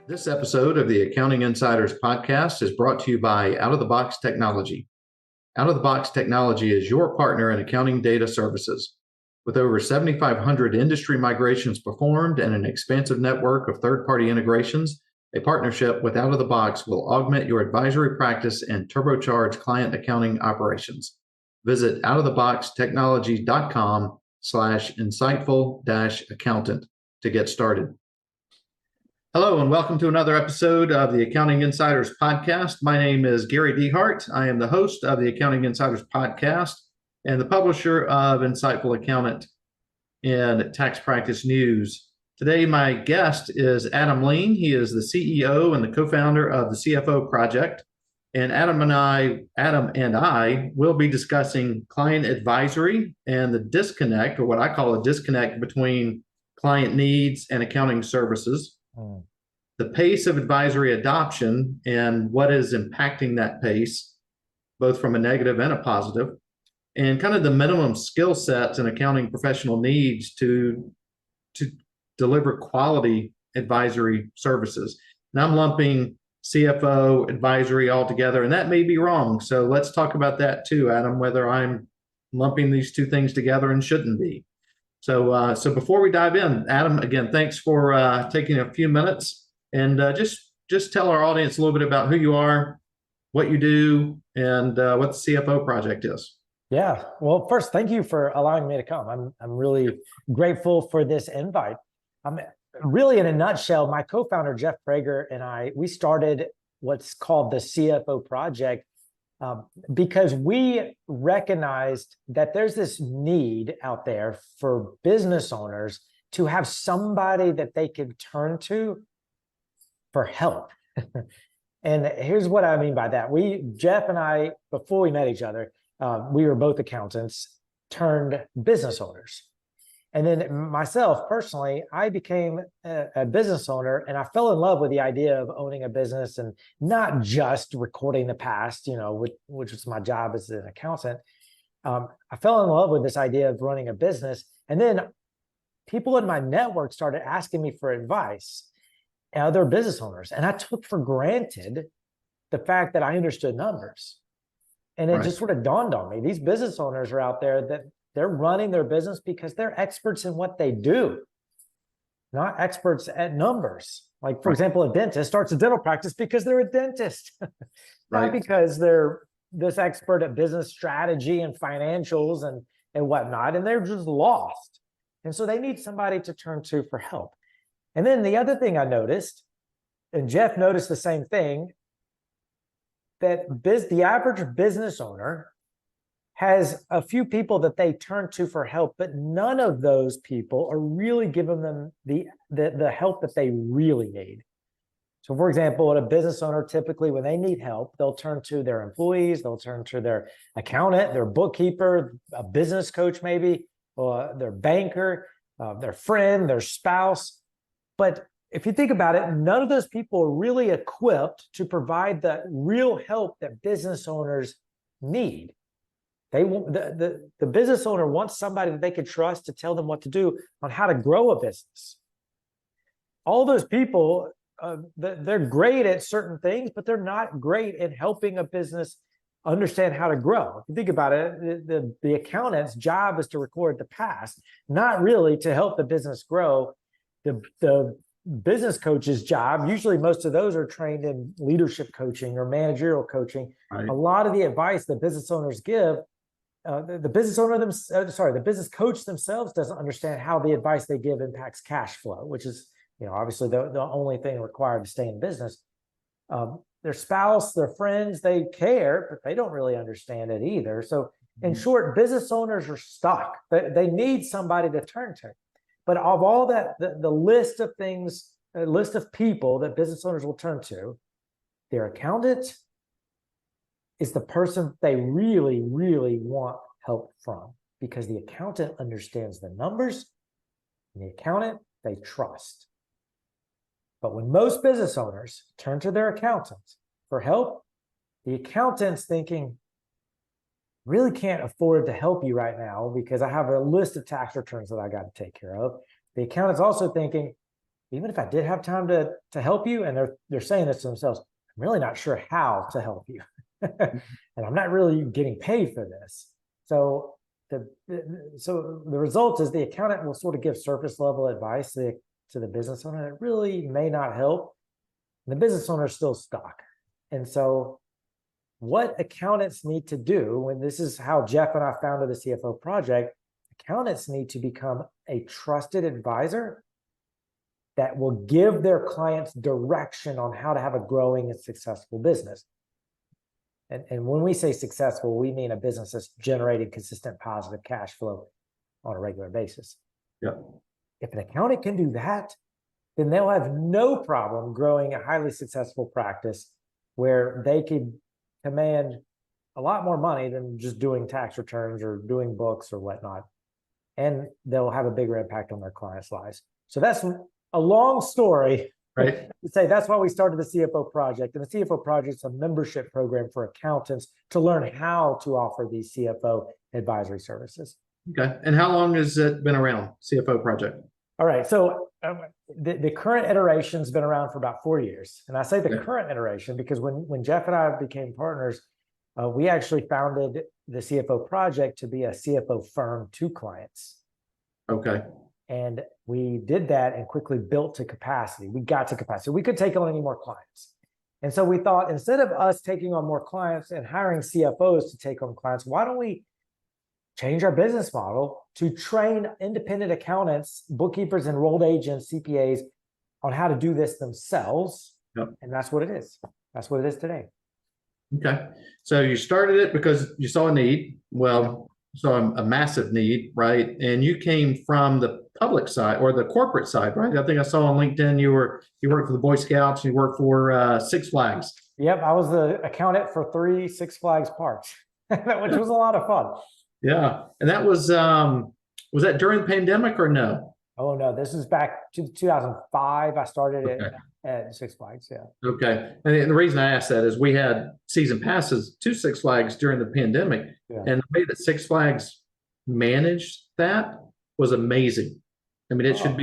This episode of the Accounting Insiders podcast is brought to you by Out of the Box Technology. Out of the Box Technology is your partner in accounting data services. With over 7,500 industry migrations performed and an expansive network of third-party integrations, a partnership with Out of the Box will augment your advisory practice and turbocharge client accounting operations. Visit outoftheboxtechnology.com/insightful-accountant to get started. Hello, and welcome to another episode of the Accounting Insiders podcast. My name is Gary Dehart. I am the host of the Accounting Insiders podcast and the publisher of Insightful Accountant and Tax Practice News. Today, my guest is Adam Lean. He is the CEO and the co-founder of the CFO Project. And Adam and I will be discussing client advisory and the disconnect, or what I call a disconnect between client needs and accounting services. The pace of advisory adoption and what is impacting that pace, both from a negative and a positive, and kind of the minimum skill sets an accounting professional needs to deliver quality advisory services. And I'm lumping CFO advisory all together, and that may be wrong. So let's talk about that too, Adam, whether I'm lumping these two things together and shouldn't be. So before we dive in, Adam, again, thanks for taking a few minutes and just tell our audience a little bit about who you are, what you do, and what the CFO Project is. Yeah. Well, first, thank you for allowing me to come. I'm really grateful for this invite. Really, in a nutshell, my co-founder, Jeff Prager, and we started what's called the CFO Project because we recognized that there's this need out there for business owners to have somebody that they can turn to for help. And here's what I mean by that. Jeff and I, before we met each other, we were both accountants turned business owners. And then myself, personally, I became a business owner, and I fell in love with the idea of owning a business and not just recording the past, which was my job as an accountant. I fell in love with this idea of running a business. And then people in my network started asking me for advice, other business owners. And I took for granted the fact that I understood numbers. And it just sort of dawned on me. These business owners are out there that they're running their business because they're experts in what they do, not experts at numbers. Like, for example, a dentist starts a dental practice because they're a dentist, not because they're this expert at business strategy and financials and whatnot, and they're just lost. And so they need somebody to turn to for help. And then the other thing I noticed, and Jeff noticed the same thing, that the average business owner has a few people that they turn to for help, but none of those people are really giving them the help that they really need. So, for example, a business owner, typically when they need help, they'll turn to their employees, they'll turn to their accountant, their bookkeeper, a business coach maybe, or their banker, their friend, their spouse. But if you think about it, none of those people are really equipped to provide the real help that business owners need. The business owner wants somebody that they can trust to tell them what to do on how to grow a business. All those people, they're great at certain things, but they're not great at helping a business understand how to grow. If you think about it, the accountant's job is to record the past, not really to help the business grow. The business coach's job, usually most of those are trained in leadership coaching or managerial coaching. Right. A lot of the advice that business owners give, the business coach themselves doesn't understand how the advice they give impacts cash flow, which is, obviously the only thing required to stay in business. Their spouse, their friends, they care, but they don't really understand it either. So in short, business owners are stuck. They need somebody to turn to. But of all that, the list of things, a list of people that business owners will turn to, their accountant is the person they really, really want help from, because the accountant understands the numbers and the accountant they trust. But when most business owners turn to their accountant for help, the accountant's thinking, really can't afford to help you right now because I have a list of tax returns that I got to take care of. The accountant's also thinking, even if I did have time to help you, and they're saying this to themselves, I'm really not sure how to help you. And I'm not really getting paid for this. So the result is the accountant will sort of give surface level advice to the business owner. It really may not help. The business owner is still stuck. And so what accountants need to do, and this is how Jeff and I founded the CFO Project, accountants need to become a trusted advisor that will give their clients direction on how to have a growing and successful business. And when we say successful, we mean a business that's generating consistent positive cash flow on a regular basis. Yeah. If an accountant can do that, then they'll have no problem growing a highly successful practice where they could command a lot more money than just doing tax returns or doing books or whatnot. And they'll have a bigger impact on their clients' lives. So that's a long story. Right. To say that's why we started the CFO Project. And the CFO Project is a membership program for accountants to learn how to offer these CFO advisory services. Okay. And how long has it been around, CFO Project? All right. So the current iteration's been around for about 4 years. And I say the current iteration because when Jeff and I became partners, we actually founded the CFO Project to be a CFO firm to clients. Okay. And we did that and quickly built to capacity. We got to capacity. We could take on any more clients. And so we thought, instead of us taking on more clients and hiring CFOs to take on clients, why don't we change our business model to train independent accountants, bookkeepers, enrolled agents, CPAs on how to do this themselves? Yep. And that's what it is. That's what it is today. Okay. So you started it because you saw a need. Well, saw a massive need, right? And you came from the public side or the corporate side, right? I think I saw on LinkedIn you worked for the Boy Scouts, you worked for Six Flags. Yep, I was the accountant for 3 Six Flags parks, which was a lot of fun. Yeah, and that was that during the pandemic or no? Oh no, this is back to 2005. I started it at Six Flags. Yeah. Okay, and the reason I asked that is we had season passes to Six Flags during the pandemic, and the way that Six Flags managed that was amazing. I mean, it should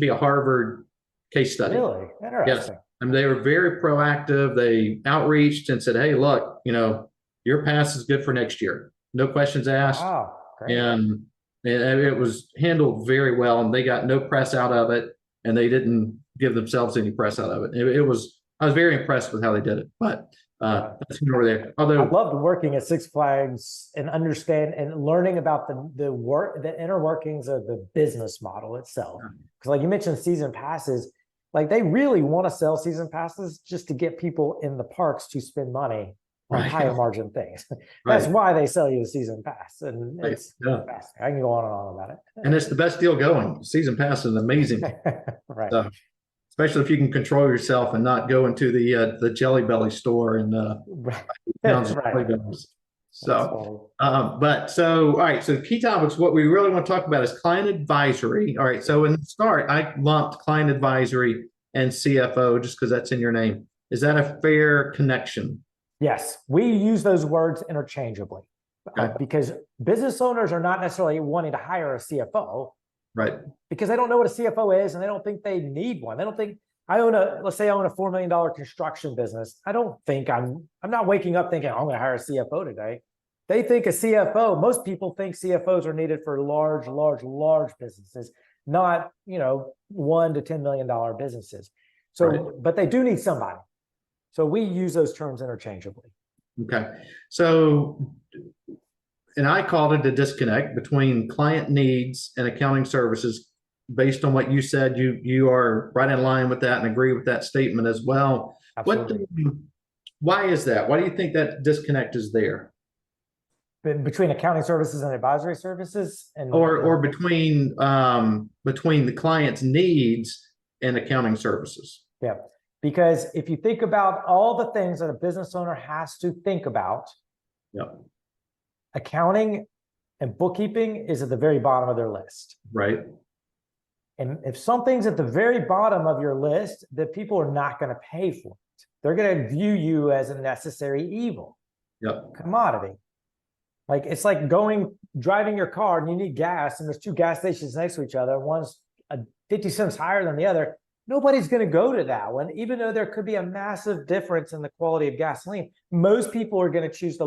be a Harvard case study. Really interesting. Yes, I mean they were very proactive. They outreached and said, "Hey, look, your pass is good for next year. No questions asked." Wow, great. And it was handled very well, and they got no press out of it, and they didn't give themselves any press out of it. I was very impressed with how they did it, but that's over there. Although I loved working at Six Flags and learning about the inner workings of the business model itself. Because like you mentioned, season passes, like they really want to sell season passes just to get people in the parks to spend money on higher margin things. That's why they sell you a season pass. And it's fascinating. I can go on and on about it. And it's the best deal going. Season pass is amazing. Right. So, especially if you can control yourself and not go into the Jelly Belly store and So, all right. So the key topics, what we really want to talk about is client advisory. All right. So in the start, I lumped client advisory and CFO just because that's in your name. Is that a fair connection? Yes, we use those words interchangeably because business owners are not necessarily wanting to hire a CFO, right? Because they don't know what a CFO is and they don't think they need one. They don't think let's say I own a $4 million construction business. I don't think I'm not waking up thinking I'm going to hire a CFO today. They think a CFO. Most people think CFOs are needed for large businesses, not $1 to $10 million businesses. So, but they do need somebody. So we use those terms interchangeably. Okay. So, and I called it a disconnect between client needs and accounting services. Based on what you said, you are right in line with that and agree with that statement as well. Absolutely. Why is that? Why do you think that disconnect is there? Between accounting services and advisory services, or between the client's needs and accounting services. Yeah. Because if you think about all the things that a business owner has to think about, accounting and bookkeeping is at the very bottom of their list. Right. And if something's at the very bottom of your list, that people are not going to pay for it. They're going to view you as a necessary evil, commodity. Like it's like driving your car and you need gas and there's two gas stations next to each other. One's 50 cents higher than the other. Nobody's going to go to that one, even though there could be a massive difference in the quality of gasoline. Most people are going to choose the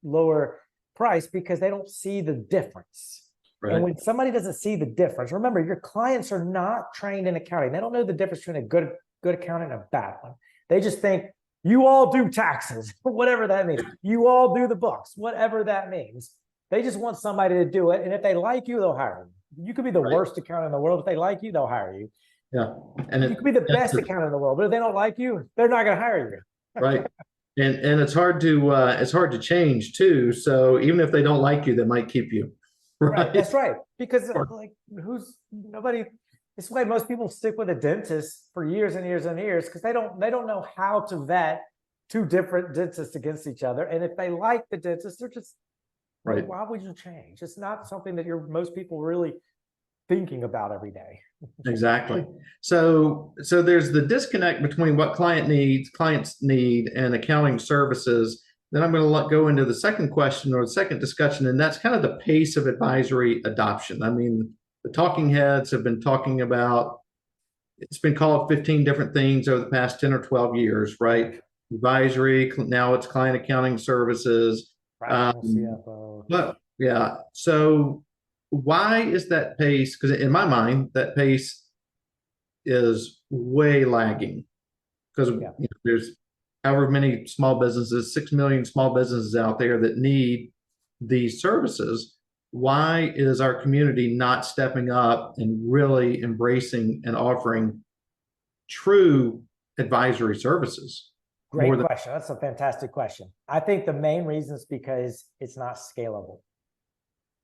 lower price because they don't see the difference. Right. And when somebody doesn't see the difference, remember, your clients are not trained in accounting. They don't know the difference between a good accountant and a bad one. They just think you all do taxes, whatever that means. You all do the books, whatever that means. They just want somebody to do it. And if they like you, they'll hire you. You could be the worst accountant in the world. If they like you, they'll hire you. Yeah. And you could be the best accountant in the world, but if they don't like you, they're not going to hire you. Right. And it's hard to change too. So even if they don't like you, they might keep you. Right. That's right. Because like nobody. It's why most people stick with a dentist for years and years and years because they don't know how to vet two different dentists against each other. And if they like the dentist, they're just right. Why would you change? It's not something that most people really thinking about every day. Exactly. So there's the disconnect between what clients need and accounting services. Then I'm going to go into the second question or the second discussion, and that's kind of the pace of advisory adoption. I mean, the talking heads have been talking about, it's been called 15 different things over the past 10 or 12 years, right? Advisory, now it's client accounting services. CFO. But yeah, so why is that pace? Because in my mind, that pace is way lagging because there's however many small businesses, 6 million small businesses out there that need these services. Why is our community not stepping up and really embracing and offering true advisory services? Great question. That's a fantastic question. I think the main reason is because it's not scalable.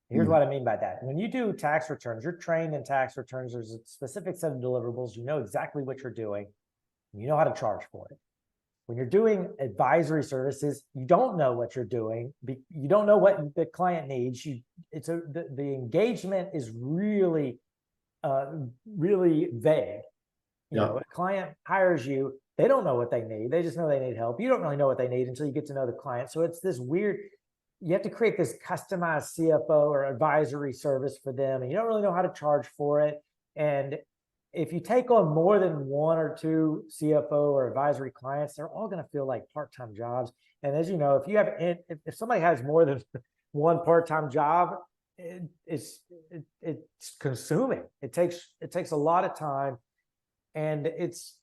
Here's what I mean by that. When you do tax returns, you're trained in tax returns. There's a specific set of deliverables. You know exactly what you're doing. You know how to charge for it. When you're doing advisory services, you don't know what you're doing. You don't know what the client needs. The engagement is really, really vague. You know, a client hires you. They don't know what they need. They just know they need help. You don't really know what they need until you get to know the client. So it's this weird. You have to create this customized CFO or advisory service for them, and you don't really know how to charge for it. And if you take on more than one or two CFO or advisory clients, they're all going to feel like part-time jobs. And as you know, if somebody has more than one part-time job, it's consuming. It takes a lot of time, and it's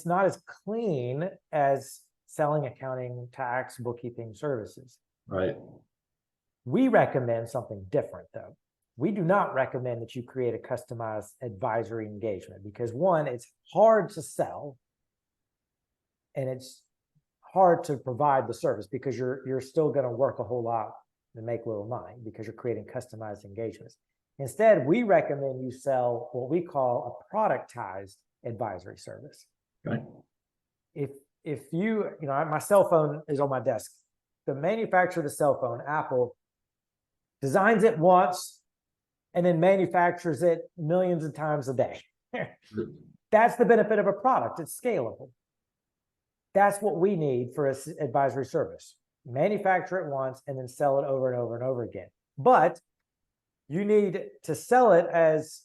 not as clean as selling accounting, tax, bookkeeping services. Right. We recommend something different, though. We do not recommend that you create a customized advisory engagement because, one, it's hard to sell and it's hard to provide the service because you're still going to work a whole lot to make little money because you're creating customized engagements. Instead, we recommend you sell what we call a productized advisory service. Right. If my cell phone is on my desk. The manufacturer of the cell phone, Apple, designs it once and then manufactures it millions of times a day. That's the benefit of a product. It's scalable. That's what we need for an advisory service. Manufacture it once and then sell it over and over and over again. But you need to sell it as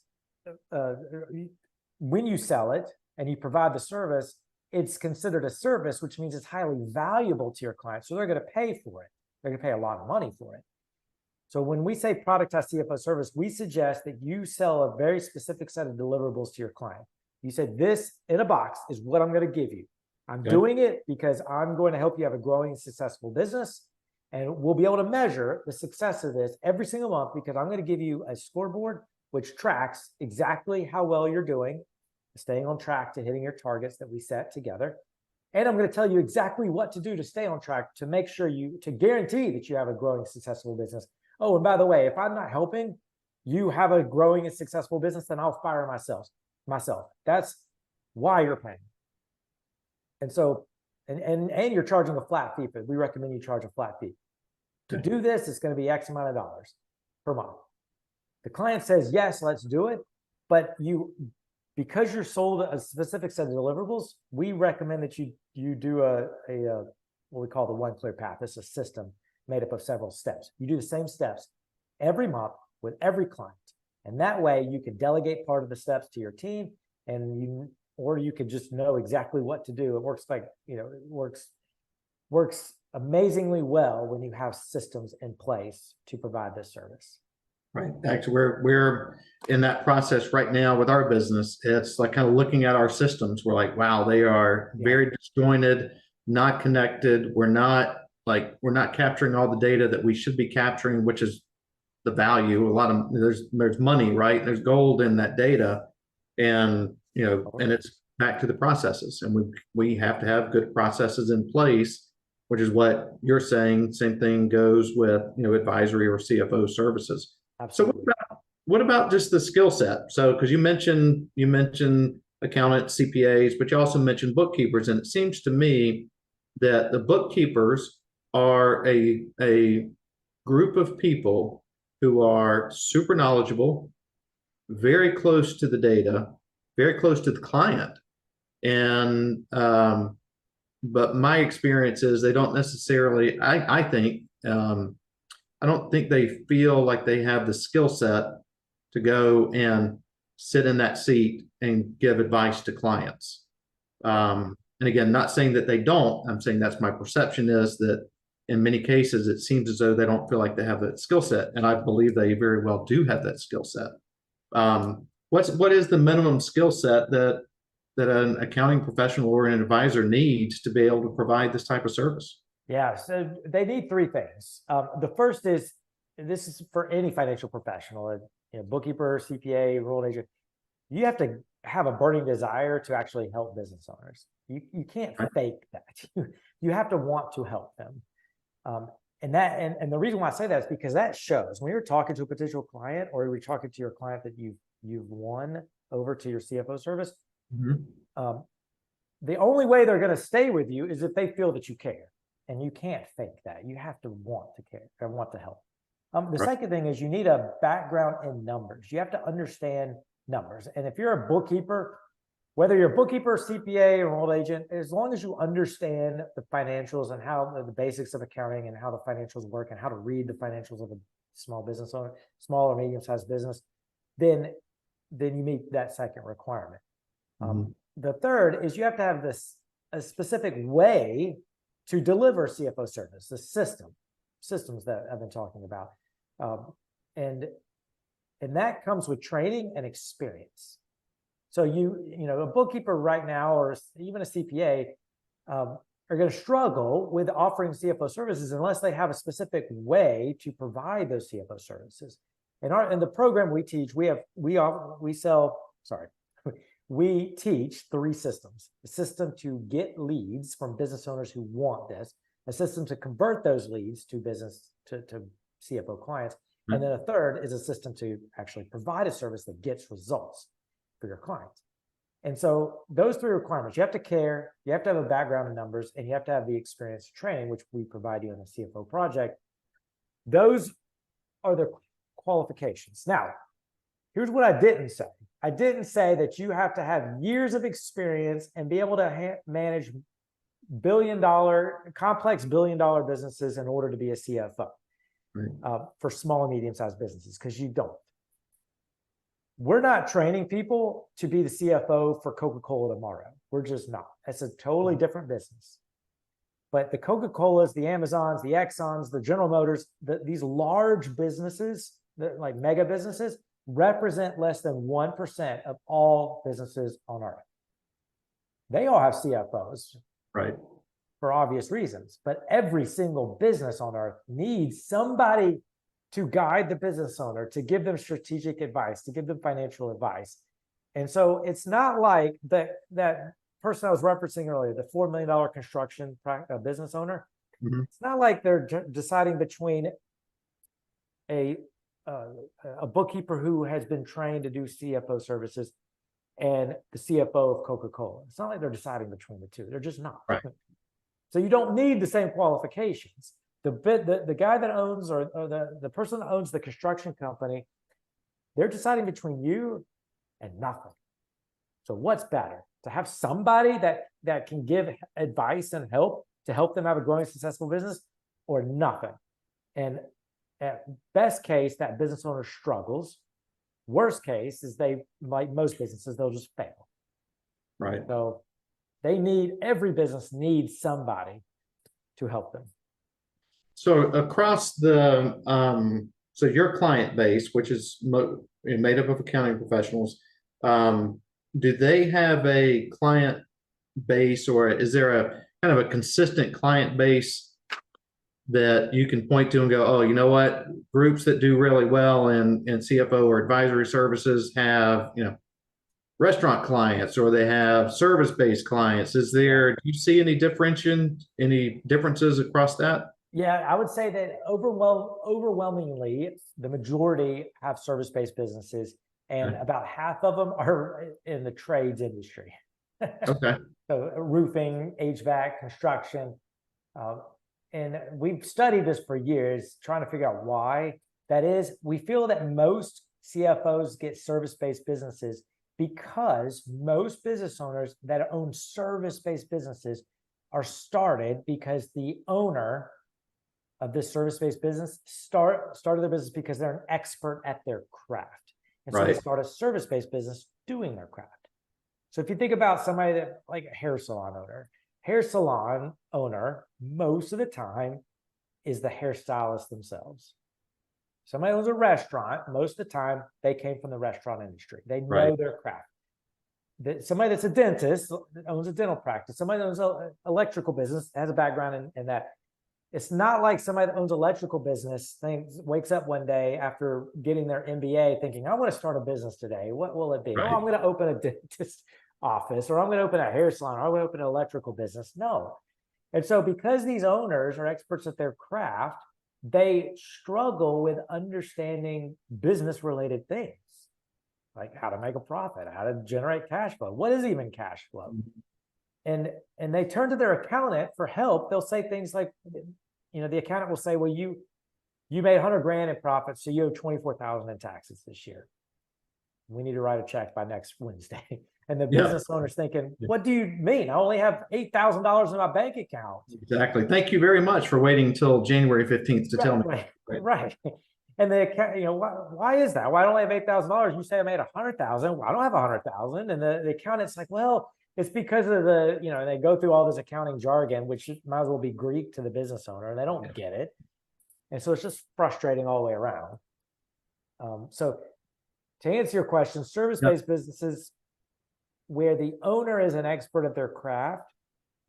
when you sell it and you provide the service, it's considered a service, which means it's highly valuable to your client. So they're going to pay for it. They're going to pay a lot of money for it. So when we say productized CFO service, we suggest that you sell a very specific set of deliverables to your client. You said, this in a box is what I'm going to give you. I'm doing it because I'm going to help you have a growing and successful business. And we'll be able to measure the success of this every single month because I'm going to give you a scoreboard which tracks exactly how well you're doing, staying on track to hitting your targets that we set together. And I'm going to tell you exactly what to do to stay on track to make sure to guarantee that you have a growing, successful business. Oh, and by the way, if I'm not helping you have a growing and successful business, then I'll fire myself. That's why you're paying. And so, and you're charging a flat fee. We recommend you charge a flat fee. To do this, it's going to be X amount of dollars per month. The client says, yes, let's do it. But because you're sold a specific set of deliverables, we recommend that you do what we call the one clear path. It's a system made up of several steps. You do the same steps every month with every client. And that way you can delegate part of the steps to your team, and or you could just know exactly what to do. It works works amazingly well when you have systems in place to provide this service. Right. Actually, we're in that process right now with our business. It's like kind of looking at our systems. We're like, wow, they are very disjointed, not connected. We're not capturing all the data that we should be capturing, which is the value. A lot of there's money, right? There's gold in that data, and and it's back to the processes, and we have to have good processes in place, which is what you're saying. Same thing goes with advisory or CFO services. Absolutely. So what about just the skill set? So because you mentioned accountants, CPAs, but you also mentioned bookkeepers, and it seems to me that the bookkeepers are a group of people who are super knowledgeable, very close to the data, very close to the client. And but my experience is they don't necessarily, I think, I don't think they feel like they have the skill set to go and sit in that seat and give advice to clients. And again, not saying that they don't, I'm saying that's my perception, is that in many cases, it seems as though they don't feel like they have that skill set. And I believe they very well do have that skill set. What is the minimum skill set that an accounting professional or an advisor needs to be able to provide this type of service? Yeah, so they need three things. The first is, this is for any financial professional, bookkeeper, CPA, enrolled agent. You have to have a burning desire to actually help business owners. You can't fake that. You have to want to help them. And the reason why I say that is because that shows when you're talking to a potential client, or you're talking to your client that you've won over to your CFO service. Mm-hmm. The only way they're going to stay with you is if they feel that you care. And you can't fake that. You have to want to care and want to help. The second thing is you need a background in numbers. You have to understand numbers. And if you're a bookkeeper, whether you're a bookkeeper, CPA, or enrolled agent, as long as you understand the financials and how the basics of accounting and how the financials work and how to read the financials of a small business owner, small or medium-sized business, then you meet that second requirement. The third is you have to have a specific way to deliver CFO service, the systems that I've been talking about. And that comes with training and experience. So a bookkeeper right now, or even a CPA, are going to struggle with offering CFO services unless they have a specific way to provide those CFO services. In the program we teach, we teach three systems: a system to get leads from business owners who want this, a system to convert those leads to CFO clients, and then a third is a system to actually provide a service that gets results for your clients. And so those three requirements: you have to care, you have to have a background in numbers, and you have to have the experience training, which we provide you in the CFO Project. Those are the qualifications. Now, here's what I didn't say. I didn't say that you have to have years of experience and be able to manage complex billion-dollar businesses in order to be a CFO for small and medium-sized businesses, because you don't. We're not training people to be the CFO for Coca-Cola tomorrow. We're just not. It's a totally different business. But the Coca-Colas, the Amazons, the Exxons, the General Motors, these large businesses, like mega businesses, represent less than 1% of all businesses on earth. They all have CFOs, right, for obvious reasons, but every single business on earth needs somebody to guide the business owner, to give them strategic advice, to give them financial advice. And so it's not like that person I was referencing earlier, the $4 million construction business owner. It's not like they're deciding between a bookkeeper who has been trained to do CFO services and the CFO of Coca-Cola. It's not like they're deciding between the two. They're just not. Right. So you don't need the same qualifications. The guy that owns, or the person that owns the construction company, they're deciding between you and nothing. So what's better? To have somebody that can give advice and help to help them have a growing, successful business, or nothing? And at best case, that business owner struggles. Worst case is they, like most businesses, they'll just fail. Right. So every business needs somebody to help them. So across the, so your client base, which is made up of accounting professionals, do they have a client base, or is there a kind of a consistent client base that you can point to and go, oh, you know what, groups that do really well in CFO or advisory services have, restaurant clients, or they have service-based clients? Do you see any differences across that? Yeah, I would say that overwhelmingly, the majority have service-based businesses, and about half of them are in the trades industry. Okay. So roofing, HVAC, construction. And we've studied this for years, trying to figure out why that is. We feel that most CFOs get service-based businesses because most business owners that own service-based businesses are started because the owner of this service-based business started their business because they're an expert at their craft. And so they start a service-based business doing their craft. So if you think about somebody that, like a hair salon owner, most of the time is the hairstylist themselves. Somebody owns a restaurant, most of the time they came from the restaurant industry. They know their craft. Somebody that's a dentist owns a dental practice. Somebody that owns an electrical business has a background in that. It's not like somebody that owns an electrical business wakes up one day after getting their MBA thinking, I want to start a business today. What will it be? Oh, I'm going to open a dentist office, or I'm going to open a hair salon, or I'm going to open an electrical business. No. And so because these owners are experts at their craft, they struggle with understanding business related things, like how to make a profit, how to generate cash flow. What is even cash flow? And they turn to their accountant for help. They'll say things like, the accountant will say, well, you made 100 grand in profit, so you owe 24,000 in taxes this year. We need to write a check by next Wednesday. And the business owner's thinking, what do you mean? I only have $8,000 in my bank account. Exactly. Thank you very much for waiting until January 15th to tell me. Right. And the account, why is that? Why don't I have $8,000? You say I made 100,000. Well, I don't have 100,000. And the accountant's like, well, it's because of they go through all this accounting jargon, which might as well be Greek to the business owner, and they don't get it. And so it's just frustrating all the way around. So to answer your question, service-based businesses where the owner is an expert at their craft,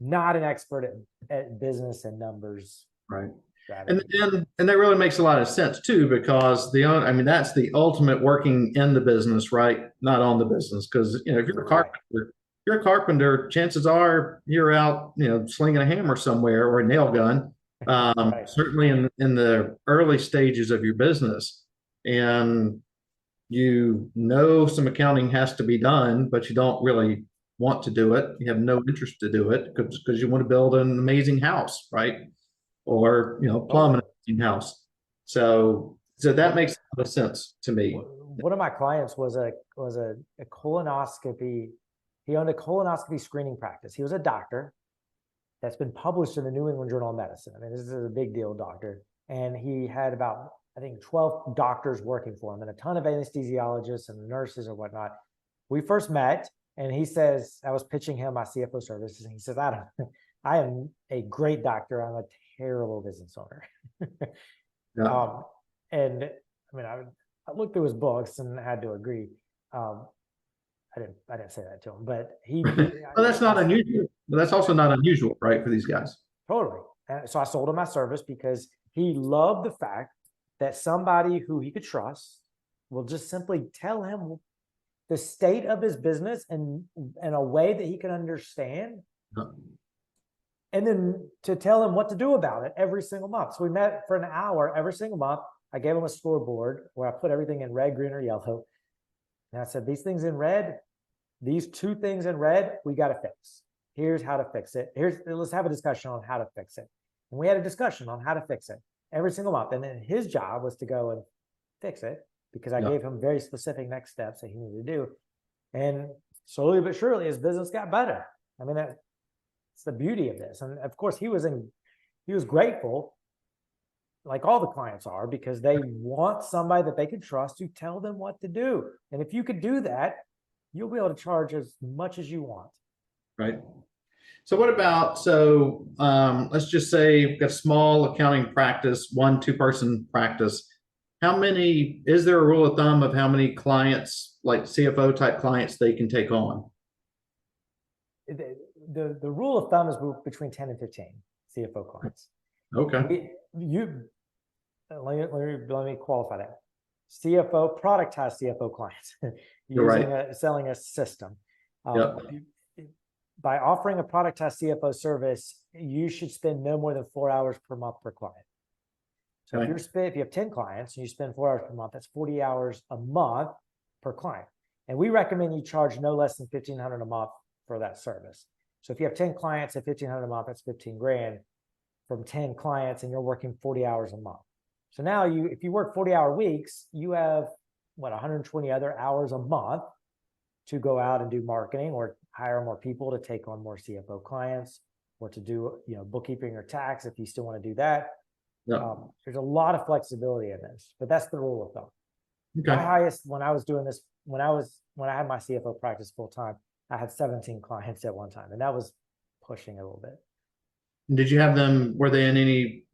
not an expert at business and numbers. Right. And that really makes a lot of sense too, because that's the ultimate working in the business, right? Not on the business. Because if you're a carpenter, chances are you're out, slinging a hammer somewhere or a nail gun. Certainly in the early stages of your business, and some accounting has to be done, but you don't really want to do it. You have no interest to do it because you want to build an amazing house, right? Or plumb an amazing house. So that makes a lot of sense to me. One of my clients was a colonoscopy. He owned a colonoscopy screening practice. He was a doctor that's been published in the New England Journal of Medicine. I mean, this is a big deal doctor. And he had about, I think, 12 doctors working for him and a ton of anesthesiologists and nurses and whatnot. We first met, and he says, I was pitching him my CFO services, and he says, I am a great doctor. I'm a terrible business owner. And I mean, I looked through his books and had to agree. I didn't say that to him, but well, that's not unusual. But that's also not unusual, right, for these guys. Totally. So I sold him my service because he loved the fact that somebody who he could trust will just simply tell him the state of his business in a way that he can understand. And then to tell him what to do about it every single month. So we met for an hour every single month. I gave him a scoreboard where I put everything in red, green, or yellow. And I said, these things in red, these two things in red, we got to fix. Here's how to fix it. Let's have a discussion on how to fix it. And we had a discussion on how to fix it every single month. And then his job was to go and fix it because I gave him very specific next steps that he needed to do. And slowly but surely, his business got better. I mean, it's the beauty of this. And of course, he was grateful. like all the clients are, because they want somebody that they can trust to tell them what to do. And if you could do that, you'll be able to charge as much as you want. Right. So what about, let's just say you've got a small accounting practice, 1-2 person practice. Is there a rule of thumb of how many clients, like CFO type clients, they can take on? The rule of thumb is between 10 and 15 CFO clients. Okay. Let me qualify that. CFO, productized CFO clients, selling a system. Yep. By offering a productized CFO service, you should spend no more than 4 hours per month per client. So Okay. if you have 10 clients and you spend 4 hours per month, that's 40 hours a month per client. And we recommend you charge no less than $1,500 a month for that service. So if you have 10 clients at $1,500 a month, that's 15 grand from 10 clients, and you're working 40 hours a month. So now if you work 40-hour weeks, you have 120 other hours a month to go out and do marketing or hire more people to take on more CFO clients, or to do bookkeeping or tax if you still want to do that. Yeah. There's a lot of flexibility in this, but that's the rule of thumb. Okay. My highest, when I was doing this, when I had my CFO practice full time, I had 17 clients at one time, and that was pushing a little bit. Did you have them, were they in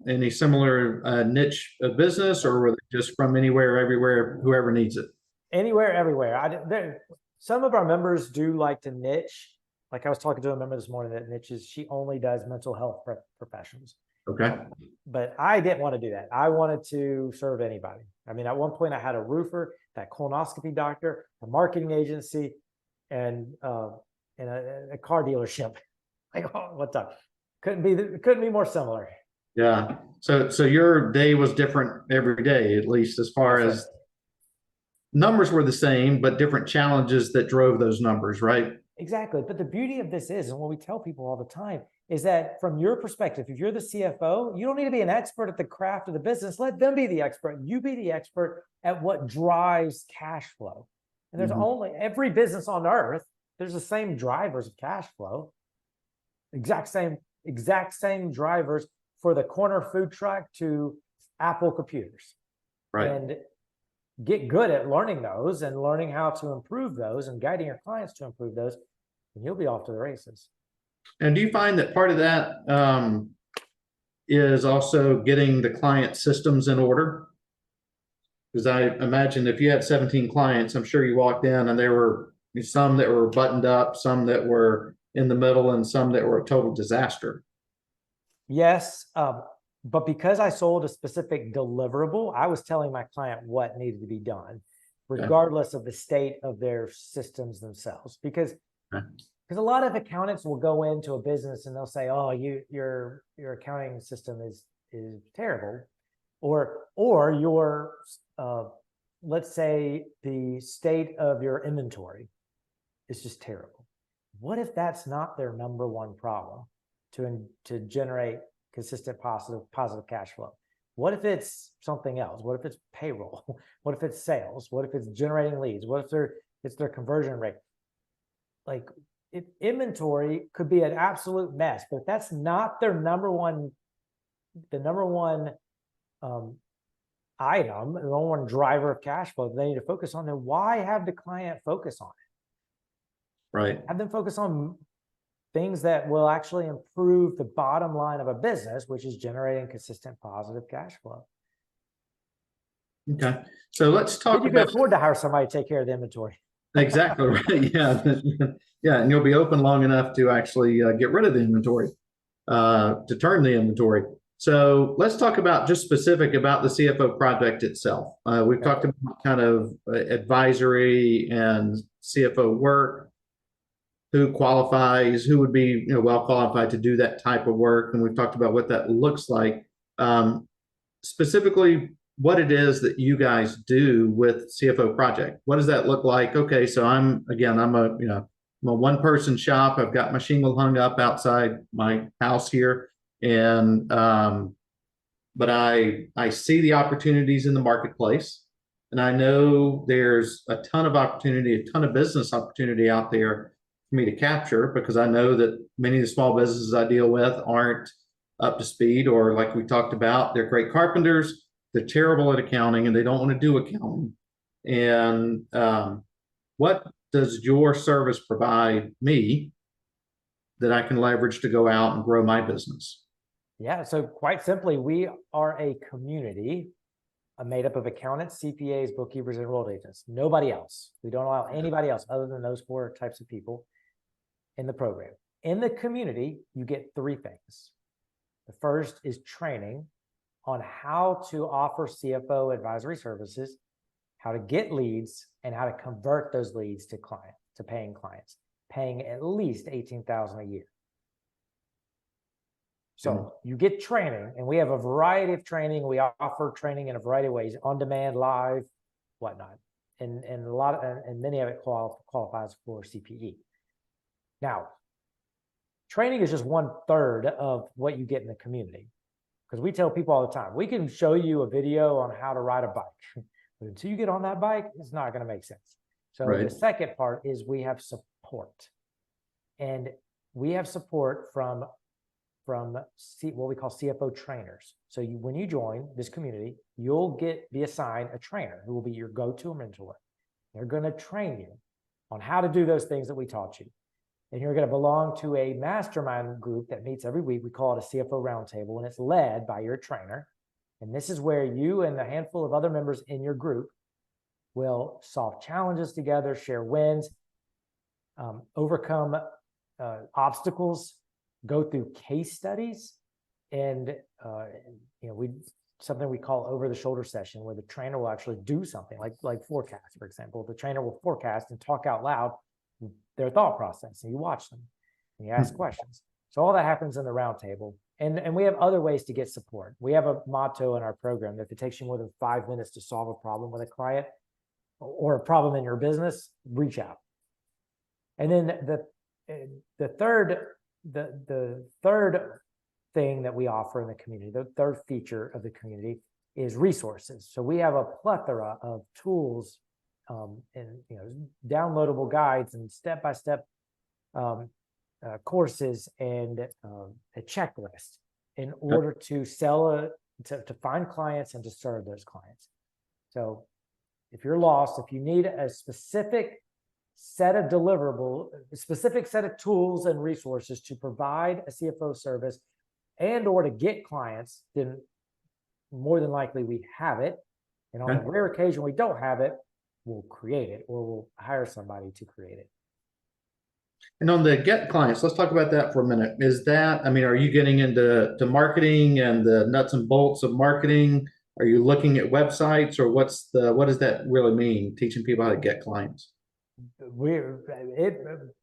any similar niche of business, or were they just from anywhere, everywhere, whoever needs it? Anywhere, everywhere. Some of our members do like to niche. Like I was talking to a member this morning that niches, she only does mental health professions. Okay. But I didn't want to do that. I wanted to serve anybody. I mean, at one point I had a roofer, that colonoscopy doctor, a marketing agency, and a car dealership. Like, oh, what the? Couldn't be more similar. Yeah. So your day was different every day, at least as far as numbers were the same, but different challenges that drove those numbers, right? Exactly. But the beauty of this is, and what we tell people all the time, is that from your perspective, if you're the CFO, you don't need to be an expert at the craft of the business. Let them be the expert. You be the expert at what drives cash flow. And there's only every business on earth, there's the same drivers of cash flow. Exact same drivers for the corner food truck to Apple computers. Right. And get good at learning those and learning how to improve those and guiding your clients to improve those, and you'll be off to the races. And do you find that part of that is also getting the client systems in order? Because I imagine if you had 17 clients, I'm sure you walked in and there were some that were buttoned up, some that were in the middle, and some that were a total disaster. Yes, but because I sold a specific deliverable, I was telling my client what needed to be done, regardless of the state of their systems themselves. Because a lot of accountants will go into a business and they'll say, "Oh, your accounting system is terrible," or your let's say the state of your inventory is just terrible. What if that's not their number one problem to generate consistent positive cash flow? What if it's something else? What if it's payroll? What if it's sales? What if it's generating leads? What if it's their conversion rate? Like, inventory could be an absolute mess, but if that's not their number one item, the number one driver of cash flow they need to focus on, then why have the client focus on it? Right. Have them focus on things that will actually improve the bottom line of a business, which is generating consistent positive cash flow. Okay. So let's talk about. You can afford to hire somebody to take care of the inventory. Exactly right. Yeah. Yeah. And you'll be open long enough to actually get rid of the inventory, to turn the inventory. So let's talk about just specific about the CFO project itself. We've talked about kind of advisory and CFO work, who qualifies, who would be well qualified to do that type of work. And we've talked about what that looks like. Specifically, what it is that you guys do with CFO Project. What does that look like? Okay, so I'm a one-person shop. I've got my shingle hung up outside my house here. And but I see the opportunities in the marketplace, and I know there's a ton of opportunity, a ton of business opportunity out there for me to capture, because I know that many of the small businesses I deal with aren't up to speed, or like we talked about, they're great carpenters, they're terrible at accounting, and they don't want to do accounting. And what does your service provide me that I can leverage to go out and grow my business? Yeah, so quite simply, we are a community made up of accountants, CPAs, bookkeepers, and enrolled agents. Nobody else. We don't allow anybody else other than those 4 types of people in the program. In the community, you get 3 things. The first is training on how to offer CFO advisory services, how to get leads, and how to convert those leads to paying clients, paying at least $18,000 a year. So you get training, and we have a variety of training. We offer training in a variety of ways, on demand, live, whatnot, and many of it qualifies for CPE. Now, training is just 1/3 of what you get in the community, because we tell people all the time, we can show you a video on how to ride a bike, but until you get on that bike, it's not going to make sense. So the second part is we have support, and we have support from what we call CFO trainers. So when you join this community, you'll be assigned a trainer who will be your go-to mentor. They're going to train you on how to do those things that we taught you. And you're going to belong to a mastermind group that meets every week. We call it a CFO roundtable, and it's led by your trainer. And this is where you and a handful of other members in your group will solve challenges together, share wins, overcome obstacles, go through case studies, and something we call over the shoulder session, where the trainer will actually do something like forecast, for example. The trainer will forecast and talk out loud their thought process, and you watch them and you ask questions. So all that happens in the roundtable. And we have other ways to get support. We have a motto in our program that if it takes you more than 5 minutes to solve a problem with a client or a problem in your business, reach out. And then the third thing that we offer in the community, the third feature of the community, is resources. So we have a plethora of tools and downloadable guides and step-by-step courses and a checklist in order to to find clients and to serve those clients. So if you're lost, if you need a specific set of tools and resources to provide a CFO service and or to get clients, then more than likely we have it. And on a rare occasion we don't have it, we'll create it, or we'll hire somebody to create it. And on the get clients, let's talk about that for a minute. Are you getting into marketing and the nuts and bolts of marketing? Are you looking at websites, or what does that really mean, teaching people how to get clients?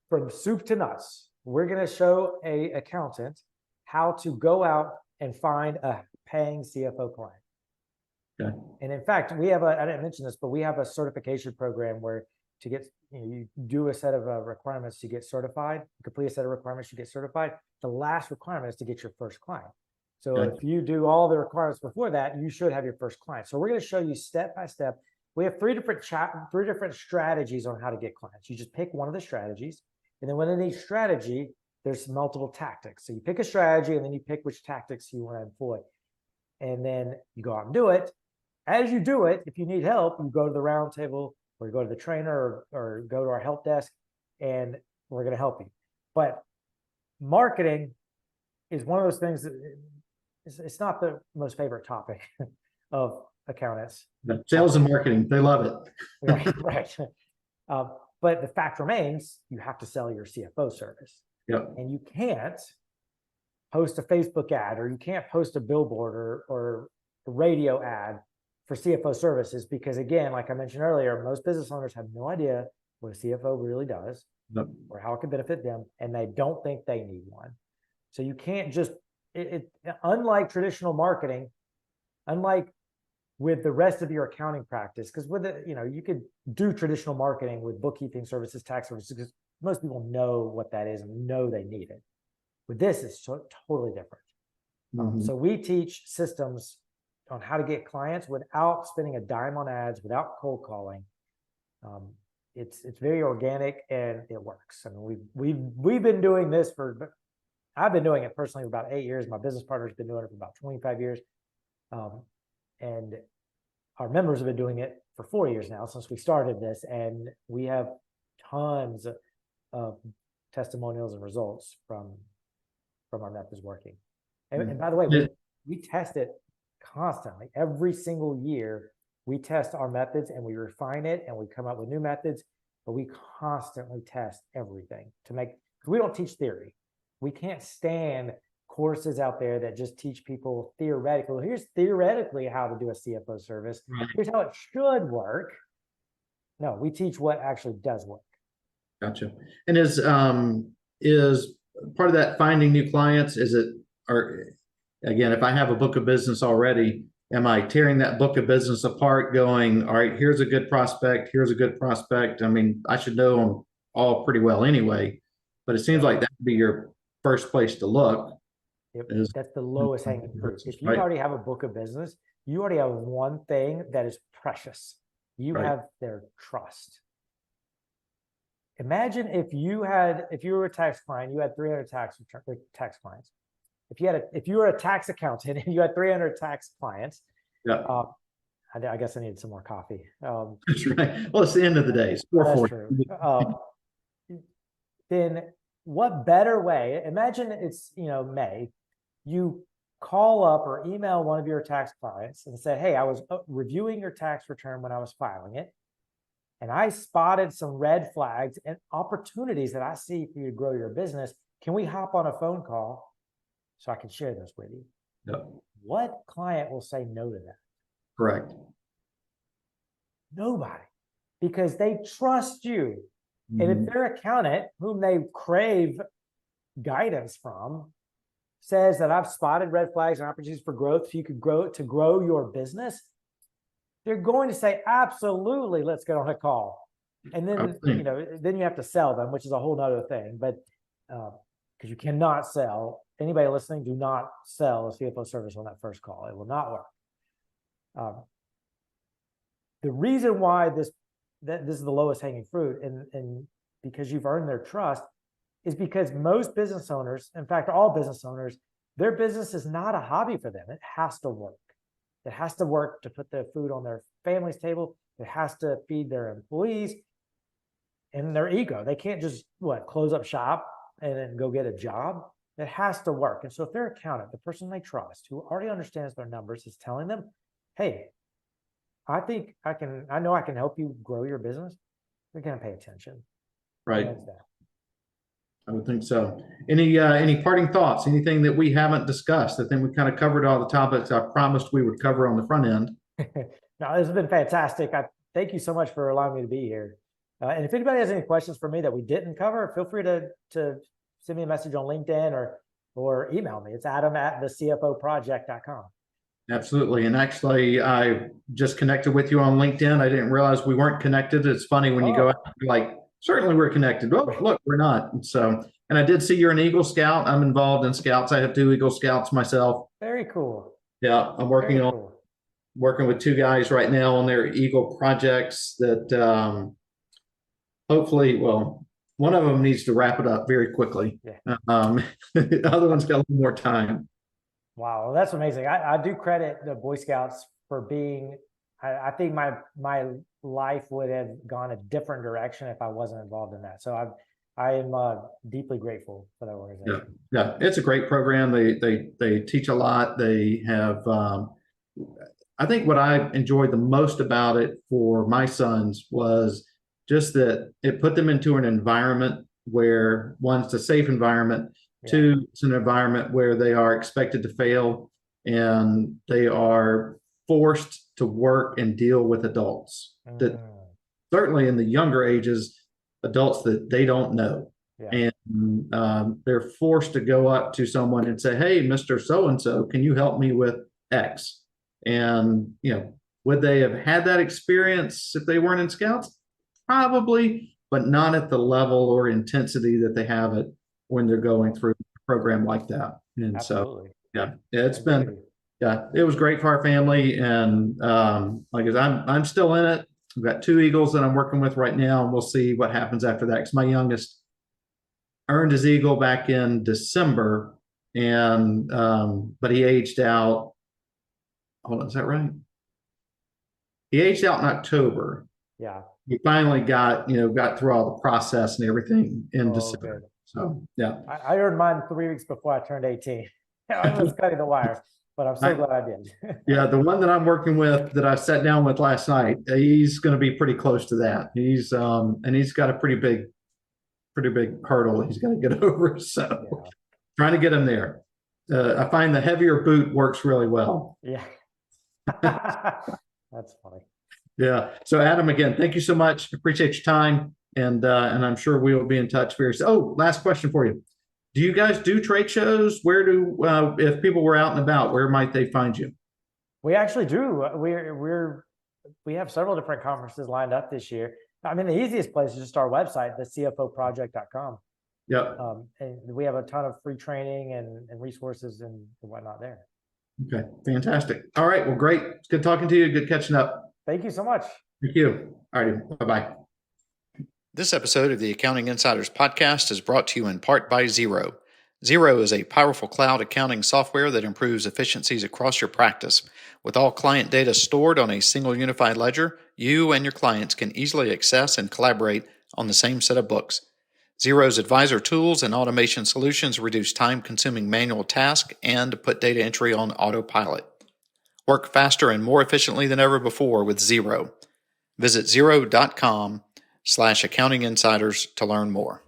From soup to nuts, we're going to show an accountant how to go out and find a paying CFO client. Okay. And in fact, I didn't mention this, but we have a certification program where you do a set of requirements to get certified, complete a set of requirements to get certified. The last requirement is to get your first client. So if you do all the requirements before that, you should have your first client. So we're going to show you step by step. We have three different strategies on how to get clients. You just pick one of the strategies, and then within each strategy, there's multiple tactics. So you pick a strategy, and then you pick which tactics you want to employ, and then you go out and do it. As you do it, if you need help, you go to the round table, or you go to the trainer, or go to our help desk, and we're going to help you. But marketing is one of those things that it's not the most favorite topic of accountants. Sales and marketing, they love it. Right. But the fact remains, you have to sell your CFO service. Yep. And you can't post a Facebook ad, or you can't post a billboard or a radio ad for CFO services, because again, like I mentioned earlier, most business owners have no idea what a CFO really does. Nope. Or how it can benefit them, and they don't think they need one. So you can't just, unlike traditional marketing, unlike with the rest of your accounting practice, because with it, you could do traditional marketing with bookkeeping services, tax services, because most people know what that is and know they need it. With this, it's totally different. Mm-hmm. So we teach systems on how to get clients without spending a dime on ads, without cold calling. It's very organic, and it works. I mean, we've been doing this for I've been doing it personally for about 8 years. My business partner's been doing it for about 25 years. And our members have been doing it for 4 years now since we started this. And we have tons of testimonials and results from our methods working. And by the way, we test it constantly. Every single year, we test our methods and we refine it and we come up with new methods, but we constantly test everything to make, because we don't teach theory. We can't stand courses out there that just teach people theoretically. Here's theoretically how to do a CFO service. Right. Here's how it should work. No, we teach what actually does work. Gotcha. And is part of that finding new clients, or again, if I have a book of business already, am I tearing that book of business apart going, all right, here's a good prospect, here's a good prospect. I mean, I should know them all pretty well anyway, but it seems like that would be your first place to look. That's the lowest hanging fruit. If you right. already have a book of business, you already have one thing that is precious. You Right. have their trust. Imagine if you were a tax client, you had 300 tax clients. If you were a tax accountant and you had 300 tax clients, Yeah. I guess I needed some more coffee. That's right. Well, it's the end of the day. It's 4:40. That's true. Then what better way? Imagine it's May. You call up or email one of your tax clients and say, "Hey, I was reviewing your tax return when I was filing it, and I spotted some red flags and opportunities that I see for you to grow your business. Can we hop on a phone call so I can share those with you?" Yep. What client will say no to that? Correct. Nobody, because they trust you. And if their accountant, whom they crave guidance from, says that I've spotted red flags and opportunities for growth, so you could grow your business, they're going to say, absolutely, let's get on a call. And then, then you have to sell them, which is a whole nother thing. But because you cannot sell, anybody listening, do not sell a CFO service on that first call. It will not work. The reason why this is the lowest hanging fruit, and because you've earned their trust, is because most business owners, in fact, all business owners, their business is not a hobby for them. It has to work. It has to work to put the food on their family's table. It has to feed their employees and their ego. They can't just close up shop and then go get a job. It has to work. And so if their accountant, the person they trust, who already understands their numbers, is telling them, "Hey, I know I can help you grow your business," they're going to pay attention. Right. I would think so. Any parting thoughts? Anything that we haven't discussed? I think we kind of covered all the topics I promised we would cover on the front end. No, this has been fantastic. Thank you so much for allowing me to be here. And if anybody has any questions for me that we didn't cover, feel free to send me a message on LinkedIn or email me. It's adam@thecfoproject.com. Absolutely. And actually, I just connected with you on LinkedIn. I didn't realize we weren't connected. It's funny when you go out, you're like, certainly we're connected. Oh, look, we're not. And I did see you're an Eagle Scout. I'm involved in Scouts. I have 2 Eagle Scouts myself. Very cool. Yeah, I'm working with 2 guys right now on their Eagle projects that hopefully, one of them needs to wrap it up very quickly. Yeah. The other one's got a little more time. Wow, that's amazing. I do credit the Boy Scouts for being, I think my life would have gone a different direction if I wasn't involved in that. So I am deeply grateful for that organization. Yeah, it's a great program. They teach a lot. They have, I think what I enjoyed the most about it for my sons was just that it put them into an environment where, one, it's a safe environment. Yeah. 2, it's an environment where they are expected to fail and they are forced to work and deal with adults that certainly in the younger ages, adults that they don't know. Yeah. And they're forced to go up to someone and say, "Hey, Mr. So-and-so, can you help me with X?" And, would they have had that experience if they weren't in Scouts? Probably, but not at the level or intensity that they have it when they're going through a program like that. And absolutely. So, it was great for our family. And like I said, I'm still in it. I've got 2 Eagles that I'm working with right now, and we'll see what happens after that. Because my youngest, earned his Eagle back in December, and but he aged out. Hold on, is that right? He aged out in October. Yeah. He finally got through all the process and everything in Oh, December. good. So yeah, I earned mine 3 weeks before I turned 18. I was cutting the wire, but I'm so glad I did. yeah. The one that I'm working with, that I sat down with last night, he's going to be pretty close to that. He's got a pretty big hurdle he's got to get over. So trying to get him there. I find the heavier boot works really well. Yeah. That's funny. Yeah. So Adam, again, thank you so much. Appreciate your time, and I'm sure we will be in touch very soon. Oh, last question for you. Do you guys do trade shows? Where do if people were out and about, where might they find you? We actually do. We have several different conferences lined up this year. I mean, the easiest place is just our website, the CFOproject.com. Yeah. And we have a ton of free training and resources and whatnot there. Okay. Fantastic. All right. Well, great. It's good talking to you. Good catching up. Thank you so much. Thank you. All right. Bye-bye. This episode of the Accounting Insiders podcast is brought to you in part by Xero. Xero is a powerful cloud accounting software that improves efficiencies across your practice. With all client data stored on a single unified ledger, you and your clients can easily access and collaborate on the same set of books. Xero's advisor tools and automation solutions reduce time-consuming manual tasks and put data entry on autopilot. Work faster and more efficiently than ever before with Xero. Visit xero.com/accountinginsiders to learn more.